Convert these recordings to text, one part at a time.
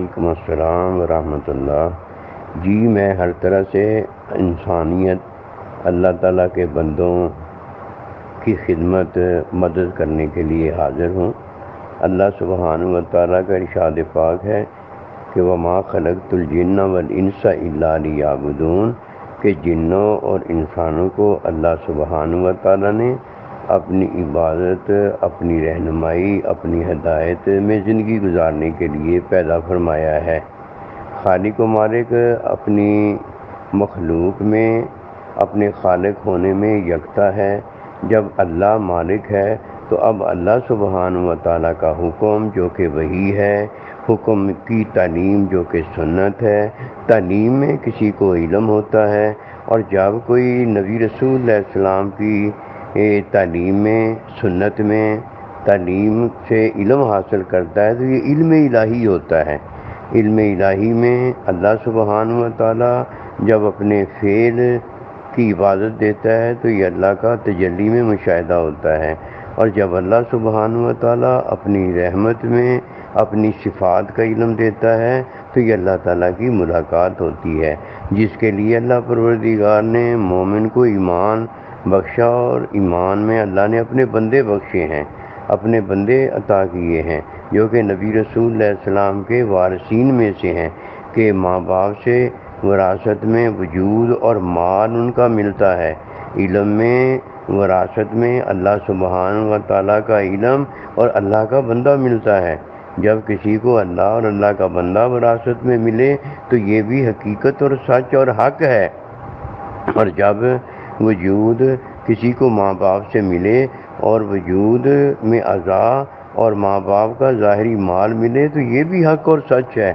وعلیکم السلام ورحمۃ اللہ۔ جی میں ہر طرح سے انسانیت اللہ تعالیٰ کے بندوں کی خدمت مدد کرنے کے لیے حاضر ہوں۔ اللہ سبحانہ و تعالیٰ کا ارشاد پاک ہے کہ وَمَا خَلَقْتُ الْجِنَّ وَالْإِنسَ إِلَّا لِيَعْبُدُونَ، کہ جنوں اور انسانوں کو اللہ سبحانہ و تعالیٰ نے اپنی عبادت، اپنی رہنمائی، اپنی ہدایت میں زندگی گزارنے کے لیے پیدا فرمایا ہے۔ خالق و مالک اپنی مخلوق میں اپنے خالق ہونے میں یکتا ہے۔ جب اللہ مالک ہے تو اب اللہ سبحانہ و تعالیٰ کا حکم جو کہ وحی ہے، حکم کی تعلیم جو کہ سنت ہے، تعلیم میں کسی کو علم ہوتا ہے، اور جب کوئی نبی رسول علیہ السلام کی تعلیم میں، سنت میں، تعلیم سے علم حاصل کرتا ہے تو یہ علم الہی ہوتا ہے۔ علم الہی میں اللہ سبحانہ و تعالیٰ جب اپنے فعل کی عبادت دیتا ہے تو یہ اللہ کا تجلی میں مشاہدہ ہوتا ہے، اور جب اللہ سبحانہ و تعالیٰ اپنی رحمت میں اپنی صفات کا علم دیتا ہے تو یہ اللہ تعالیٰ کی ملاقات ہوتی ہے، جس کے لیے اللہ پروردگار نے مومن کو ایمان بخشا، اور ایمان میں اللہ نے اپنے بندے بخشے ہیں، اپنے بندے عطا کیے ہیں جو کہ نبی رسول علیہ السلام کے وارثین میں سے ہیں، کہ ماں باپ سے وراثت میں وجود اور مال ان کا ملتا ہے۔ علم میں، وراثت میں اللہ سبحانہ و تعالیٰ کا علم اور اللہ کا بندہ ملتا ہے۔ جب کسی کو اللہ اور اللہ کا بندہ وراثت میں ملے تو یہ بھی حقیقت اور سچ اور حق ہے، اور جب وجود کسی کو ماں باپ سے ملے اور وجود میں اعضاء اور ماں باپ کا ظاہری مال ملے تو یہ بھی حق اور سچ ہے۔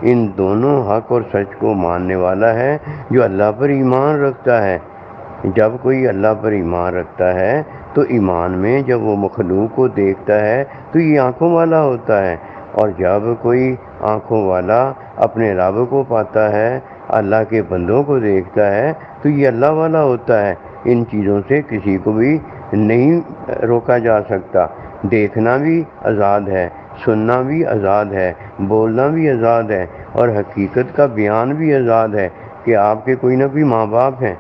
ان دونوں حق اور سچ کو ماننے والا ہے جو اللہ پر ایمان رکھتا ہے۔ جب کوئی اللہ پر ایمان رکھتا ہے تو ایمان میں جب وہ مخلوق کو دیکھتا ہے تو یہ آنکھوں والا ہوتا ہے، اور جب کوئی آنکھوں والا اپنے رب کو پاتا ہے، اللہ کے بندوں کو دیکھتا ہے تو یہ اللہ والا ہوتا ہے۔ ان چیزوں سے کسی کو بھی نہیں روکا جا سکتا۔ دیکھنا بھی آزاد ہے، سننا بھی آزاد ہے، بولنا بھی آزاد ہے، اور حقیقت کا بیان بھی آزاد ہے کہ آپ کے کوئی نہ کوئی ماں باپ ہیں،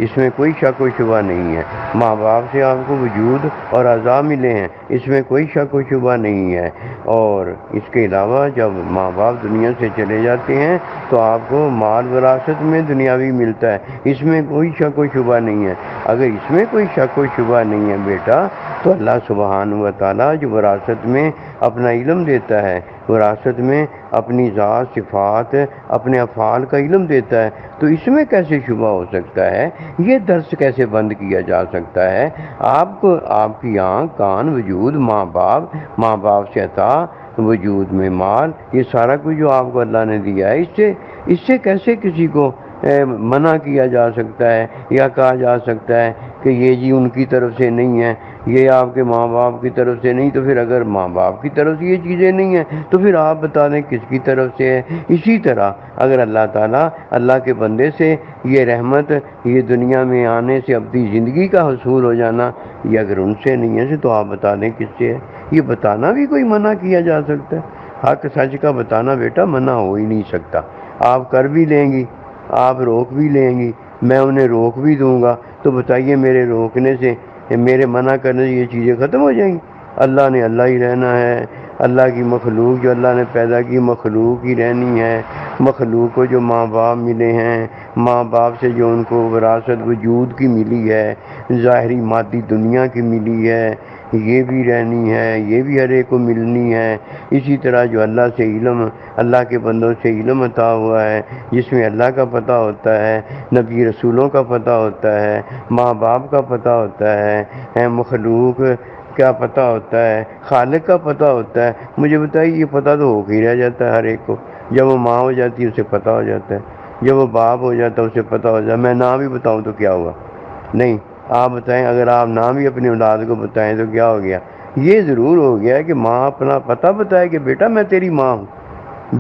اس میں کوئی شک و شبہ نہیں ہے۔ ماں باپ سے آپ کو وجود اور اعضاء ملے ہیں، اس میں کوئی شک و شبہ نہیں ہے، اور اس کے علاوہ جب ماں باپ دنیا سے چلے جاتے ہیں تو آپ کو مال وراثت میں دنیاوی ملتا ہے، اس میں کوئی شک و شبہ نہیں ہے۔ اگر اس میں کوئی شک و شبہ نہیں ہے بیٹا تو اللہ سبحانہ و تعالیٰ جو وراثت میں اپنا علم دیتا ہے، وراثت میں اپنی ذات، صفات، اپنے افعال کا علم دیتا ہے، تو اس میں کیسے شبہ ہو سکتا ہے؟ یہ درس کیسے بند کیا جا سکتا ہے؟ آپ کو، آپ کی آنکھ، کان، وجود، ماں باپ سے عطا، وجود میں مال، یہ سارا کچھ جو آپ کو اللہ نے دیا ہے، اس سے کیسے کسی کو منع کیا جا سکتا ہے یا کہا جا سکتا ہے کہ یہ جی ان کی طرف سے نہیں ہے، یہ آپ کے ماں باپ کی طرف سے نہیں؟ تو پھر اگر ماں باپ کی طرف سے یہ چیزیں نہیں ہیں تو پھر آپ بتا دیں کس کی طرف سے ہے؟ اسی طرح اگر اللہ تعالیٰ اللہ کے بندے سے یہ رحمت، یہ دنیا میں آنے سے اپنی زندگی کا حصول ہو جانا، یہ اگر ان سے نہیں ہے تو آپ بتا دیں کس سے ہے؟ یہ بتانا بھی کوئی منع کیا جا سکتا ہے؟ حق سچ کا بتانا بیٹا منع ہو ہی نہیں سکتا۔ آپ کر بھی لیں گی، آپ روک بھی لیں گی، میں انہیں روک بھی دوں گا، تو بتائیے میرے روکنے سے، میرے منع کرنے سے یہ چیزیں ختم ہو جائیں گی؟ اللہ نے اللہ ہی رہنا ہے، اللہ کی مخلوق جو اللہ نے پیدا کی مخلوق ہی رہنی ہے۔ مخلوق کو جو ماں باپ ملے ہیں، ماں باپ سے جو ان کو وراثت وجود کی ملی ہے، ظاہری مادی دنیا کی ملی ہے، یہ بھی رہنی ہے، یہ بھی ہر ایک کو ملنی ہے۔ اسی طرح جو اللہ سے علم، اللہ کے بندوں سے علم عطا ہوا ہے، جس میں اللہ کا پتہ ہوتا ہے، نبی رسولوں کا پتہ ہوتا ہے، ماں باپ کا پتہ ہوتا ہے، مخلوق کا پتہ ہوتا ہے، خالق کا پتہ ہوتا ہے۔ مجھے بتائیے، یہ پتہ تو ہو کے ہی رہ جاتا ہے ہر ایک کو۔ جب وہ ماں ہو جاتی ہے اسے پتہ ہو جاتا ہے، جب وہ باپ ہو جاتا ہے اسے پتہ ہو جاتا ہے۔ میں نام بھی بتاؤں تو کیا ہوا؟ نہیں، آپ بتائیں، اگر آپ نام بھی اپنی اولاد کو بتائیں تو کیا ہو گیا؟ یہ ضرور ہو گیا کہ ماں اپنا پتہ بتائے کہ بیٹا میں تیری ماں ہوں،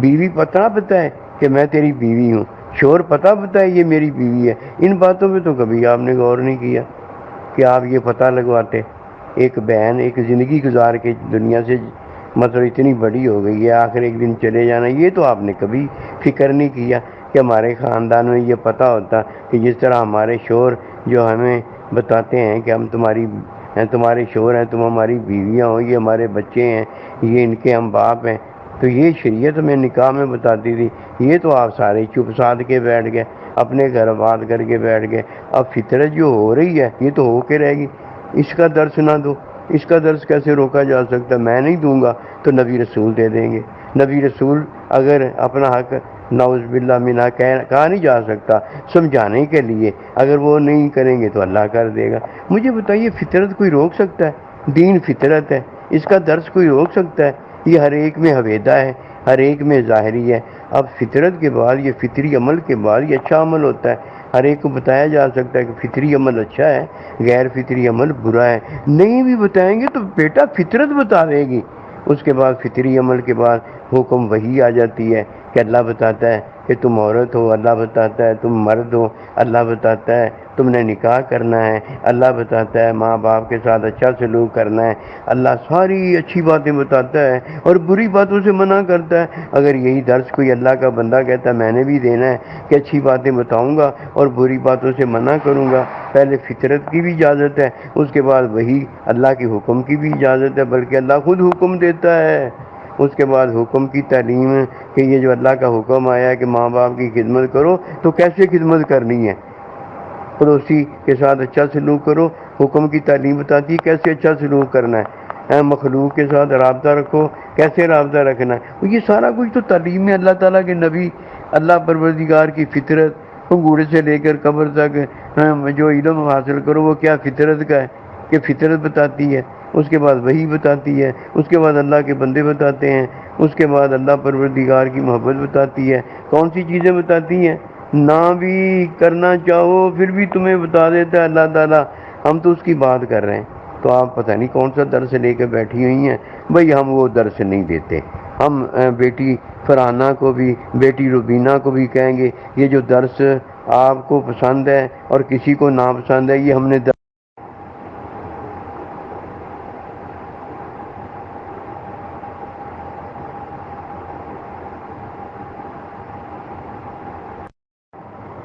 بیوی پتہ بتائے کہ میں تیری بیوی ہوں، شوہر پتہ بتائے یہ میری بیوی ہے۔ ان باتوں پہ تو کبھی آپ نے غور نہیں کیا کہ آپ یہ پتہ لگواتے۔ ایک بہن ایک زندگی گزار کے دنیا سے مطلب اتنی بڑی ہو گئی ہے، آخر ایک دن چلے جانا. یہ تو آپ نے کبھی فکر نہیں کیا کہ ہمارے خاندان میں یہ پتہ ہوتا کہ جس طرح ہمارے شوہر جو ہمیں بتاتے ہیں کہ ہم تمہارے شوہر ہیں، تم ہماری بیویاں ہو، یہ ہمارے بچے ہیں، یہ ان کے ہم باپ ہیں. تو یہ شریعت میں نکاح میں بتاتی تھی. یہ تو آپ سارے چپ سادھ کے بیٹھ گئے، اپنے گھر بات کر کے بیٹھ گئے. اب فطرت جو ہو رہی ہے یہ تو ہو کے رہے گی. اس کا درس نہ دو. اس کا درس کیسے روکا جا سکتا؟ میں نہیں دوں گا تو نبی رسول دے دیں گے. نبی رسول اگر اپنا حق نعوذ باللہ منہ کہا نہیں جا سکتا سمجھانے کے لیے، اگر وہ نہیں کریں گے تو اللہ کر دے گا. مجھے بتائیے فطرت کوئی روک سکتا ہے؟ دین فطرت ہے، اس کا درس کوئی روک سکتا ہے؟ یہ ہر ایک میں حویدہ ہے، ہر ایک میں ظاہری ہے. اب فطرت کے بعد یہ فطری عمل کے بعد یہ اچھا عمل ہوتا ہے. ہر ایک کو بتایا جا سکتا ہے کہ فطری عمل اچھا ہے، غیر فطری عمل برا ہے. نہیں بھی بتائیں گے تو بیٹا فطرت بتا دے گی. اس کے بعد فطری عمل کے بعد حکم وہی آ جاتی ہے کہ اللہ بتاتا ہے کہ تم عورت ہو، اللہ بتاتا ہے تم مرد ہو، اللہ بتاتا ہے تم نے نکاح کرنا ہے، اللہ بتاتا ہے ماں باپ کے ساتھ اچھا سلوک کرنا ہے. اللہ ساری اچھی باتیں بتاتا ہے اور بری باتوں سے منع کرتا ہے. اگر یہی درس کوئی اللہ کا بندہ کہتا ہے میں نے بھی دینا ہے کہ اچھی باتیں بتاؤں گا اور بری باتوں سے منع کروں گا، پہلے فطرت کی بھی اجازت ہے، اس کے بعد وہی اللہ کے حکم کی بھی اجازت ہے، بلکہ اللہ خود حکم دیتا ہے. اس کے بعد حکم کی تعلیم کہ یہ جو اللہ کا حکم آیا ہے کہ ماں باپ کی خدمت کرو، تو کیسے خدمت کرنی ہے؟ پڑوسی کے ساتھ اچھا سلوک کرو. حکم کی تعلیم بتاتی ہے کیسے اچھا سلوک کرنا ہے. مخلوق کے ساتھ رابطہ رکھو، کیسے رابطہ رکھنا ہے. یہ سارا کچھ تو تعلیم میں اللہ تعالیٰ کے نبی، اللہ پروردگار کی فطرت، انگوڑے سے لے کر قبر تک جو علم حاصل کرو وہ کیا فطرت کا ہے کہ فطرت بتاتی ہے. اس کے بعد وہی بتاتی ہے، اس کے بعد اللہ کے بندے بتاتے ہیں، اس کے بعد اللہ پروردگار کی محبت بتاتی ہے. کون سی چیزیں بتاتی ہیں؟ نہ بھی کرنا چاہو پھر بھی تمہیں بتا دیتا ہے اللہ تعالیٰ. ہم تو اس کی بات کر رہے ہیں، تو آپ پتہ نہیں کون سا درس لے کے بیٹھی ہوئی ہیں. بھئی ہم وہ درس نہیں دیتے. ہم بیٹی فرحانہ کو بھی، بیٹی روبینہ کو بھی کہیں گے یہ جو درس آپ کو پسند ہے اور کسی کو ناپسند ہے، یہ ہم نے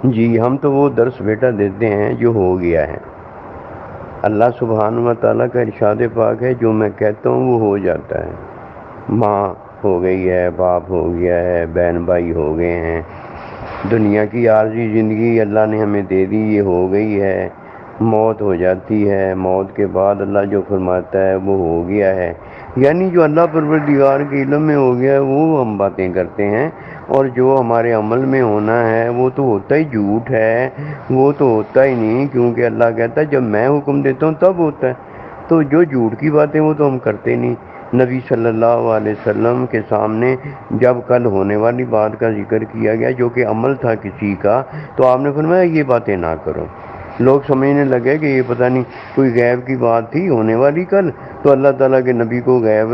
جی ہم تو وہ درس بیٹا دیتے ہیں جو ہو گیا ہے. اللہ سبحانہ و تعالیٰ کا ارشاد پاک ہے جو میں کہتا ہوں وہ ہو جاتا ہے. ماں ہو گئی ہے، باپ ہو گیا ہے، بہن بھائی ہو گئے ہیں، دنیا کی عارضی زندگی اللہ نے ہمیں دے دی، یہ ہو گئی ہے. موت ہو جاتی ہے، موت کے بعد اللہ جو فرماتا ہے وہ ہو گیا ہے. یعنی جو اللہ پروردگار کے علم میں ہو گیا ہے وہ ہم باتیں کرتے ہیں، اور جو ہمارے عمل میں ہونا ہے وہ تو ہوتا ہی جھوٹ ہے، وہ تو ہوتا ہی نہیں. کیونکہ اللہ کہتا ہے جب میں حکم دیتا ہوں تب ہوتا ہے. تو جو جھوٹ کی باتیں وہ تو ہم کرتے نہیں. نبی صلی اللہ علیہ وسلم کے سامنے جب کل ہونے والی بات کا ذکر کیا گیا جو کہ عمل تھا کسی کا، تو آپ نے فرمایا یہ باتیں نہ کرو. لوگ سمجھنے لگے کہ یہ پتہ نہیں کوئی غیب کی بات تھی ہونے والی کل، تو اللہ تعالیٰ کے نبی کو غیب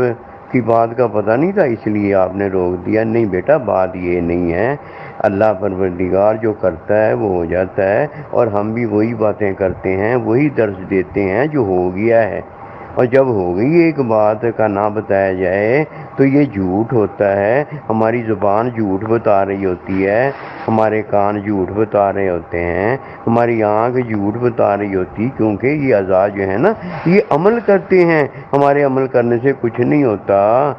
کی بات کا پتہ نہیں تھا اس لیے آپ نے روک دیا. نہیں بیٹا بات یہ نہیں ہے. اللہ پروردگار جو کرتا ہے وہ ہو جاتا ہے، اور ہم بھی وہی باتیں کرتے ہیں، وہی درس دیتے ہیں جو ہو گیا ہے. اور جب ہو گئی ایک بات کا نہ بتایا جائے تو یہ جھوٹ ہوتا ہے. ہماری زبان جھوٹ بتا رہی ہوتی ہے، ہمارے کان جھوٹ بتا رہے ہوتے ہیں، ہماری آنکھ جھوٹ بتا رہی ہوتی، کیونکہ یہ اعضاء جو ہے نا یہ عمل کرتے ہیں. ہمارے عمل کرنے سے کچھ نہیں ہوتا.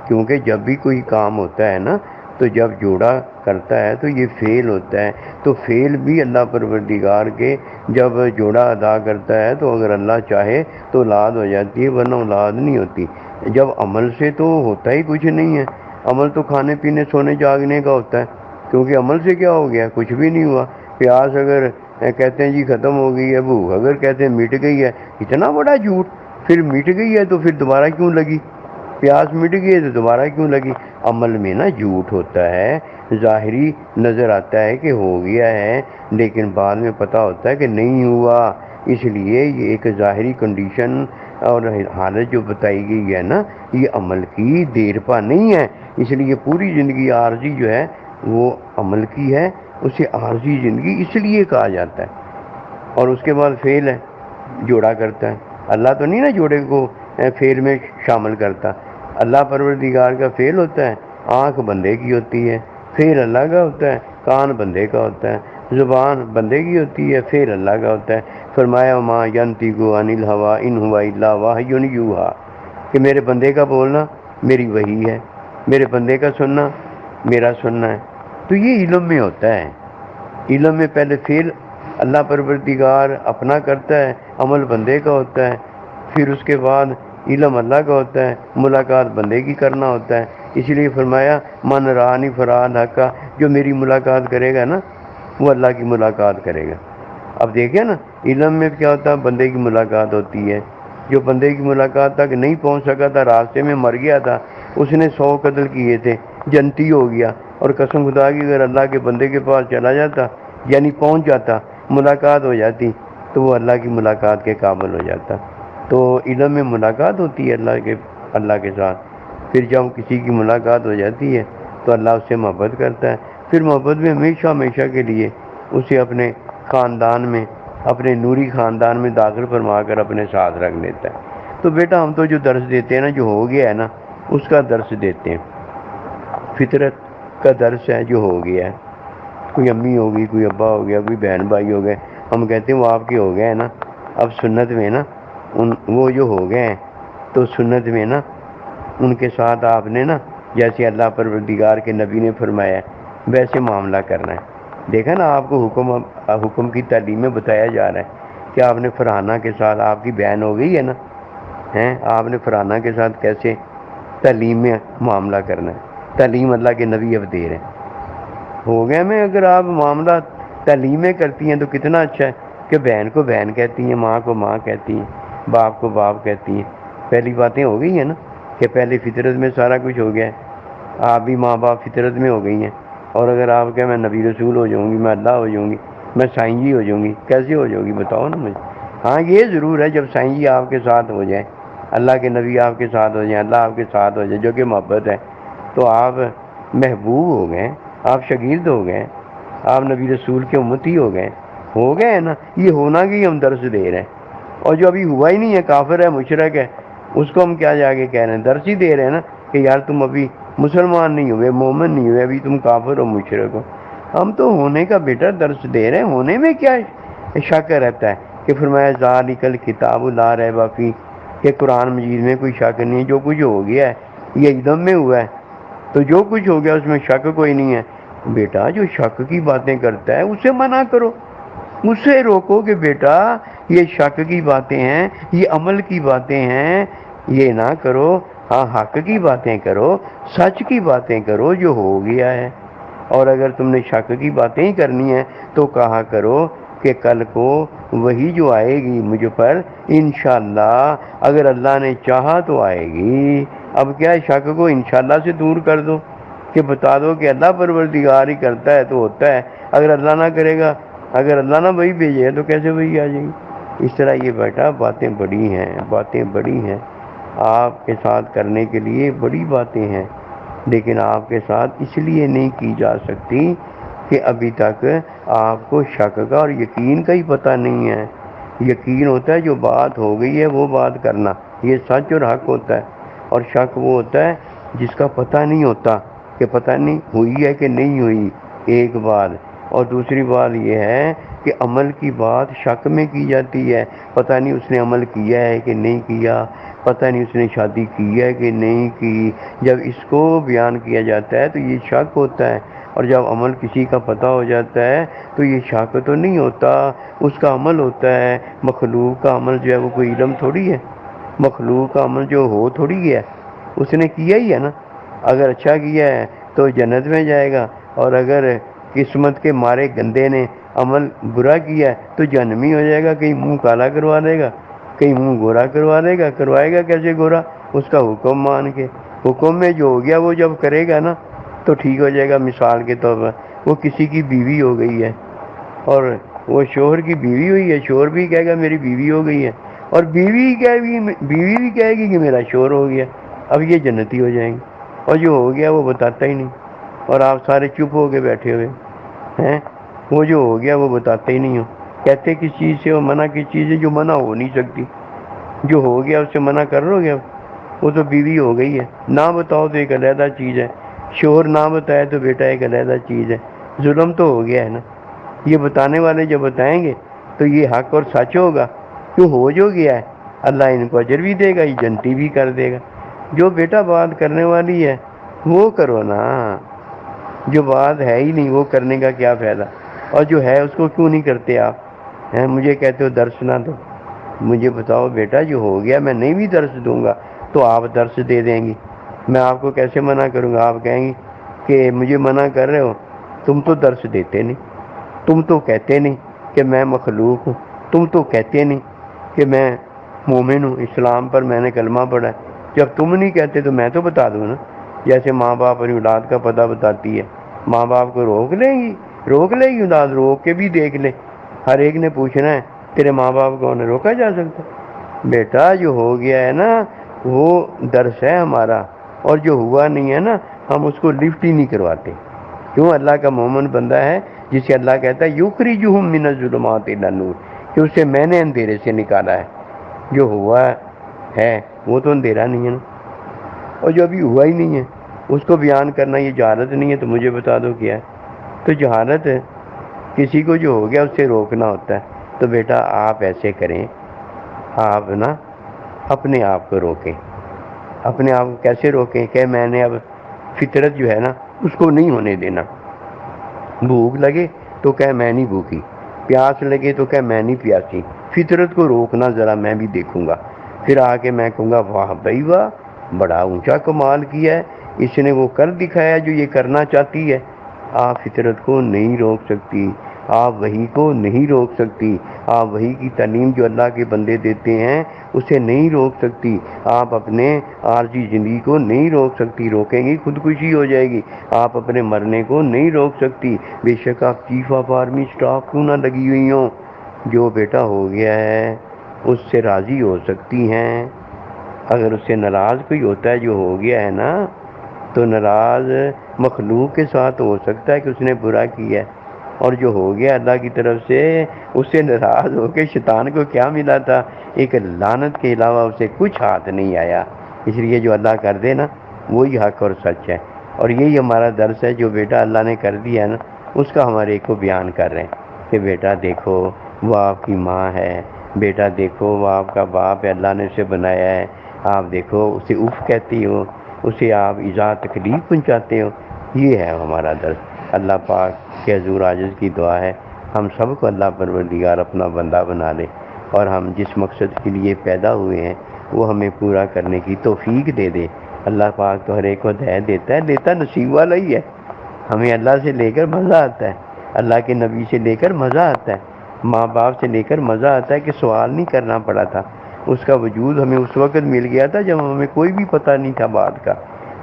کیونکہ جب بھی کوئی کام ہوتا ہے نا تو جب جوڑا کرتا ہے تو یہ فعل ہوتا ہے. تو فعل بھی اللہ پروردگار کے جب جوڑا ادا کرتا ہے تو اگر اللہ چاہے تو اولاد ہو جاتی ہے، ورنہ اولاد نہیں ہوتی. جب عمل سے تو ہوتا ہی کچھ نہیں ہے. عمل تو کھانے پینے سونے جاگنے کا ہوتا ہے. کیونکہ عمل سے کیا ہو گیا؟ کچھ بھی نہیں ہوا. پیاس اگر کہتے ہیں جی ختم ہو گئی ہے، بھوک اگر کہتے ہیں مٹ گئی ہے، اتنا بڑا جھوٹ. پھر مٹ گئی ہے تو پھر دوبارہ کیوں لگی؟ پیاس مٹ گئی ہے تو دوبارہ کیوں لگی؟ عمل میں نا جھوٹ ہوتا ہے. ظاہری نظر آتا ہے کہ ہو گیا ہے، لیکن بعد میں پتہ ہوتا ہے کہ نہیں ہوا. اس لیے یہ ایک ظاہری کنڈیشن اور حالت جو بتائی گئی ہے نا یہ عمل کی دیر پا نہیں ہے. اس لیے پوری زندگی عارضی جو ہے وہ عمل کی ہے. اسے عارضی زندگی اس لیے کہا جاتا ہے. اور اس کے بعد فعل ہے، جوڑا کرتا ہے. اللہ تو نہیں نا جوڑے کو فعل میں شامل کرتا. اللہ پروردگار کا فعل ہوتا ہے، آنکھ بندے کی ہوتی ہے، فعل اللہ کا ہوتا ہے، کان بندے کا ہوتا ہے، زبان بندے کی ہوتی ہے، فعل اللہ کا ہوتا ہے۔ فرمایا ما ینطق عن الہویٰ ان ہوا الا وحی یوحیٰ، کہ میرے بندے کا بولنا میری وحی ہے، میرے بندے کا سننا میرا سننا ہے۔ تو یہ علم میں ہوتا ہے، علم میں پہلے فعل اللہ پروردگار اپنا کرتا ہے، عمل بندے کا ہوتا ہے، پھر اس کے بعد علم اللہ کا ہوتا ہے، ملاقات بندے کی کرنا ہوتا ہے۔ اس لیے فرمایا من رانی فراد حق کا، جو میری ملاقات کرے گا نا وہ اللہ کی ملاقات کرے گا۔ اب دیکھیں نا علم میں کیا ہوتا ہے، بندے کی ملاقات ہوتی ہے۔ جو بندے کی ملاقات تک نہیں پہنچ سکا تھا، راستے میں مر گیا تھا، اس نے 100 قتل کیے تھے، جنتی ہو گیا، اور قسم خدا کی اگر اللہ کے بندے کے پاس چلا جاتا یعنی پہنچ جاتا، ملاقات ہو جاتی، تو وہ اللہ کی ملاقات کے قابل ہو جاتا۔ تو علم میں ملاقات ہوتی ہے اللہ کے ساتھ، پھر جب کسی کی ملاقات ہو جاتی ہے تو اللہ اس سے محبت کرتا ہے، پھر محبت میں ہمیشہ ہمیشہ کے لیے اسے اپنے خاندان میں، اپنے نوری خاندان میں داخل فرما کر اپنے ساتھ رکھ لیتا ہے۔ تو بیٹا ہم تو جو درس دیتے ہیں نا، جو ہو گیا ہے نا اس کا درس دیتے ہیں، فطرت کا درس ہے جو ہو گیا ہے۔ کوئی امی ہوگی، کوئی ابا ہو گیا، کوئی بہن بھائی ہو گئے، ہم کہتے ہیں وہ آپ کے ہو گئے ہیں نا، اب سنت میں نا وہ جو ہو گئے ہیں تو سنت میں نا ان کے ساتھ آپ نے نا جیسے اللہ پروردگار کے نبی نے فرمایا ہے ویسے معاملہ کرنا ہے۔ دیکھا نا آپ کو حکم کی تعلیم میں بتایا جا رہا ہے کہ آپ نے فرحانہ کے ساتھ، آپ کی بہن ہو گئی ہے نا، آپ نے فرحانہ کے ساتھ کیسے تعلیم میں معاملہ کرنا ہے، تعلیم اللہ کے نبی اب دے رہے ہیں۔ ہو گئے میں اگر آپ معاملہ تعلیمیں کرتی ہیں تو کتنا اچھا ہے کہ بہن کو بہن کہتی ہیں، ماں کو ماں کہتی ہیں، باپ کو باپ کہتی ہیں۔ پہلی باتیں ہو گئی ہیں نا کہ پہلے فطرت میں سارا کچھ ہو گیا ہے، آپ بھی ماں باپ فطرت میں ہو گئی ہیں۔ اور اگر آپ کہ میں نبی رسول ہو جاؤں گی، میں اللہ ہو جاؤں گی، میں سائیں جی ہو جاؤں گی، کیسے ہو جاؤ گی بتاؤ نا مجھے۔ ہاں یہ ضرور ہے جب سائیں جی آپ کے ساتھ ہو جائیں، اللہ کے نبی آپ کے ساتھ ہو جائیں، اللہ آپ کے ساتھ ہو جائے جو کہ محبت ہے، تو آپ محبوب ہو گئے، آپ شاگرد ہو گئے، آپ نبی رسول کے امتی ہو گئے ہیں نا۔ یہ ہونا کہ ہم درس دے رہے ہیں، اور جو ابھی ہوا ہی نہیں ہے، کافر ہے، مشرک ہے، اس کو ہم کیا جا کے کہہ رہے ہیں، درس ہی دے رہے ہیں نا کہ یار تم ابھی مسلمان نہیں ہوئے، مومن نہیں ہوئے، ابھی تم کافر ہو، مشرک ہو۔ ہم تو ہونے کا بیٹا درس دے رہے ہیں، ہونے میں کیا شک رہتا ہے کہ فرمایا ذالک الکتاب لا ریب فیہ، کہ قرآن مجید میں کوئی شک نہیں ہے، جو کچھ ہو گیا ہے یہ علم میں ہوا ہے، تو جو کچھ ہو گیا اس میں شک کوئی نہیں ہے۔ بیٹا جو شک کی باتیں کرتا ہے اسے منع کرو، اسے روکو کہ بیٹا یہ شک کی باتیں ہیں، یہ عمل کی باتیں ہیں، یہ نہ کرو، ہاں حق کی باتیں کرو، سچ کی باتیں کرو جو ہو گیا ہے۔ اور اگر تم نے شک کی باتیں ہی کرنی ہیں تو کہا کرو کہ کل کو وہی جو آئے گی مجھ پر انشاءاللہ، اگر اللہ نے چاہا تو آئے گی۔ اب کیا شک کو انشاءاللہ سے دور کر دو کہ بتا دو کہ اللہ پروردگار ہی کرتا ہے تو ہوتا ہے، اگر اللہ نہ کرے گا، اگر اللہ نہ وہی بھیجے تو کیسے وہی آ جائے گی۔ اس طرح یہ بیٹا باتیں بڑی ہیں آپ کے ساتھ کرنے کے لیے، بڑی باتیں ہیں، لیکن آپ کے ساتھ اس لیے نہیں کی جا سکتی کہ ابھی تک آپ کو شک کا اور یقین کا ہی پتہ نہیں ہے۔ یقین ہوتا ہے جو بات ہو گئی ہے وہ بات کرنا، یہ سچ اور حق ہوتا ہے، اور شک وہ ہوتا ہے جس کا پتہ نہیں ہوتا کہ پتہ نہیں ہوئی ہے کہ نہیں ہوئی، ایک بات۔ اور دوسری بات یہ ہے کہ عمل کی بات شک میں کی جاتی ہے، پتہ نہیں اس نے عمل کیا ہے کہ نہیں کیا، پتہ نہیں اس نے شادی کی ہے کہ نہیں کی۔ جب اس کو بیان کیا جاتا ہے تو یہ شک ہوتا ہے، اور جب عمل کسی کا پتہ ہو جاتا ہے تو یہ شک تو نہیں ہوتا، اس کا عمل ہوتا ہے۔ مخلوق کا عمل جو ہے وہ کوئی علم تھوڑی ہے، مخلوق کا عمل جو ہو تھوڑی گیا، اس نے کیا ہی ہے نا۔ اگر اچھا کیا ہے تو جنت میں جائے گا، اور اگر قسمت کے مارے گندے نے عمل برا کیا ہے تو جہنمی ہو جائے گا، کہیں منہ کالا کروا دے گا، کہیں منہ گورا کروا دے گا۔ کروائے گا کیسے گورا؟ اس کا حکم مان کے، حکم میں جو ہو گیا وہ جب کرے گا نا تو ٹھیک ہو جائے گا۔ مثال کے طور پر وہ کسی کی بیوی ہو گئی ہے اور وہ شوہر کی بیوی ہوئی ہے، شوہر بھی کہے گا میری بیوی ہو گئی ہے، اور بیوی بھی کہے گی کہ میرا شوہر ہو گیا، اب یہ جنتی ہو جائیں گے۔ اور جو ہو گیا وہ بتاتا ہی نہیں، اور آپ سارے چپ ہو کے بیٹھے ہوئے ہیں، وہ جو ہو گیا وہ بتاتے ہی نہیں ہو، کہتے کس چیز سے، وہ منع کس چیز ہے جو منع ہو نہیں سکتی، جو ہو گیا اس سے منع کر لو گے وہ تو بیوی ہو گئی ہے، نہ بتاؤ تو ایک علیحدہ چیز ہے، شوہر نہ بتائے تو بیٹا ایک علیحدہ چیز ہے، ظلم تو ہو گیا ہے نا۔ یہ بتانے والے جب بتائیں گے تو یہ حق اور سچ ہوگا، کیوں ہو جو گیا ہے، اللہ ان کو اجر بھی دے گا، یہ جنتی بھی کر دے گا۔ جو بیٹا بات کرنے والی ہے وہ کرو نا، جو بات ہے ہی نہیں وہ کرنے کا کیا فائدہ، اور جو ہے اس کو کیوں نہیں کرتے آپ ہیں؟ مجھے کہتے ہو درس نہ دو، مجھے بتاؤ بیٹا جو ہو گیا میں نہیں بھی درس دوں گا تو آپ درس دے دیں گی، میں آپ کو کیسے منع کروں گا؟ آپ کہیں گی کہ مجھے منع کر رہے ہو، تم تو درس دیتے نہیں، تم تو کہتے نہیں کہ میں مخلوق ہوں، تم تو کہتے نہیں کہ میں مومن ہوں، اسلام پر میں نے کلمہ پڑھا ہے۔ جب تم نہیں کہتے تو میں تو بتا دوں نا، جیسے ماں باپ اپنی اولاد کا پتہ بتاتی ہے، ماں باپ کو روک لے گی اولاد، روک کے بھی دیکھ لے، ہر ایک نے پوچھنا ہے تیرے ماں باپ کو انہیں روکا جا سکتا؟ بیٹا جو ہو گیا ہے نا وہ درس ہے ہمارا، اور جو ہوا نہیں ہے نا ہم اس کو لفٹ ہی نہیں کرواتے۔ کیوں؟ اللہ کا مومن بندہ ہے جسے اللہ کہتا ہے یخرجہم من الظلمات الی النور، کہ اسے میں نے اندھیرے سے نکالا ہے۔ جو ہوا ہے وہ تو اندھیرا نہیں ہے نا، اور جو ابھی ہوا ہی نہیں ہے اس کو بیان کرنا یہ جہالت نہیں ہے؟ تو مجھے بتا دو کیا ہے؟ تو جہالت ہے، کسی کو جو ہو گیا اس سے روکنا ہوتا ہے۔ تو بیٹا آپ ایسے کریں، آپ نا اپنے آپ کو روکیں۔ اپنے آپ کو کیسے روکیں؟ کہ میں نے اب فطرت جو ہے نا اس کو نہیں ہونے دینا۔ بھوک لگے تو کہ میں نہیں بھوکی، پیاس لگے تو کہ میں نہیں پیاسی، فطرت کو روکنا ذرا میں بھی دیکھوں گا۔ پھر آ کے میں کہوں گا واہ بھائی واہ، بڑا اونچا کمال کیا ہے، اس نے وہ کر دکھایا جو یہ کرنا چاہتی ہے۔ آپ فطرت کو نہیں روک سکتی، آپ وحی کو نہیں روک سکتی، آپ وحی کی تعلیم جو اللہ کے بندے دیتے ہیں اسے نہیں روک سکتی، آپ اپنے عارضی زندگی کو نہیں روک سکتی، روکیں گی خودکشی ہو جائے گی۔ آپ اپنے مرنے کو نہیں روک سکتی، بے شک آپ چیف آف آرمی اسٹاف کیوں نہ لگی ہوئی ہوں۔ جو بیٹا ہو گیا ہے اس سے راضی ہو سکتی ہیں، اگر اس سے ناراض کوئی ہوتا ہے جو ہو گیا ہے نا تو ناراض مخلوق کے ساتھ ہو سکتا ہے کہ اس نے برا کیا ہے، اور جو ہو گیا اللہ کی طرف سے اس سے ناراض ہو کے شیطان کو کیا ملا تھا؟ ایک لعنت کے علاوہ اسے کچھ ہاتھ نہیں آیا۔ اس لیے جو اللہ کر دے نا وہی حق اور سچ ہے، اور یہی ہمارا درس ہے۔ جو بیٹا اللہ نے کر دیا ہے نا اس کا ہمارے ایک کو بیان کر رہے ہیں کہ بیٹا دیکھو وہ آپ کی ماں ہے، بیٹا دیکھو وہ آپ کا باپ ہے، اللہ نے اسے بنایا ہے، آپ دیکھو اسے اف کہتی ہو، اسے آپ ایذا تکلیف پہنچاتے ہو۔ یہ ہے ہمارا درس۔ اللہ پاک کے حضور عاجز کی دعا ہے ہم سب کو اللہ پروردگار اپنا بندہ بنا لے، اور ہم جس مقصد کے لیے پیدا ہوئے ہیں وہ ہمیں پورا کرنے کی توفیق دے دے۔ اللہ پاک تو ہر ایک کو ہدایت دیتا ہے، دیتا نصیب والا ہی ہے۔ ہمیں اللہ سے لے کر مزہ آتا ہے، اللہ کے نبی سے لے کر مزہ آتا ہے، ماں باپ سے لے کر مزہ آتا ہے کہ سوال نہیں کرنا پڑا تھا۔ اس کا وجود ہمیں اس وقت مل گیا تھا جب ہمیں کوئی بھی پتہ نہیں تھا بات کا،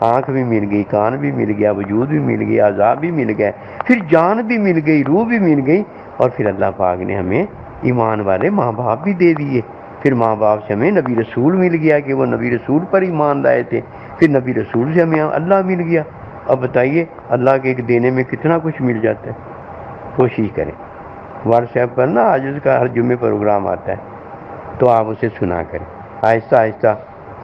آنکھ بھی مل گئی، کان بھی مل گیا، وجود بھی مل گیا، اعضاء بھی مل گئے، پھر جان بھی مل گئی، روح بھی مل گئی، اور پھر اللہ پاک نے ہمیں ایمان والے ماں باپ بھی دے دیے۔ پھر ماں باپ سے ہمیں نبی رسول مل گیا کہ وہ نبی رسول پر ایمان لائے تھے، پھر نبی رسول سے ہمیں اللہ مل گیا۔ اب بتائیے اللہ کے ایک دینے میں کتنا کچھ مل جاتا ہے۔ کوشش کریں، واٹس ایپ پر نا عاجز کا ہر جمعے پروگرام آتا ہے تو آپ اسے سنا کریں۔ آہستہ آہستہ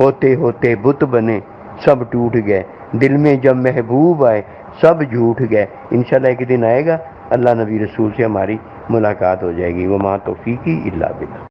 ہوتے ہوتے بت بنے سب ٹوٹ گئے، دل میں جب محبوب آئے سب جھوٹ گئے۔ انشاءاللہ ایک دن آئے گا اللہ نبی رسول سے ہماری ملاقات ہو جائے گی۔ وما توفیقی الا باللہ۔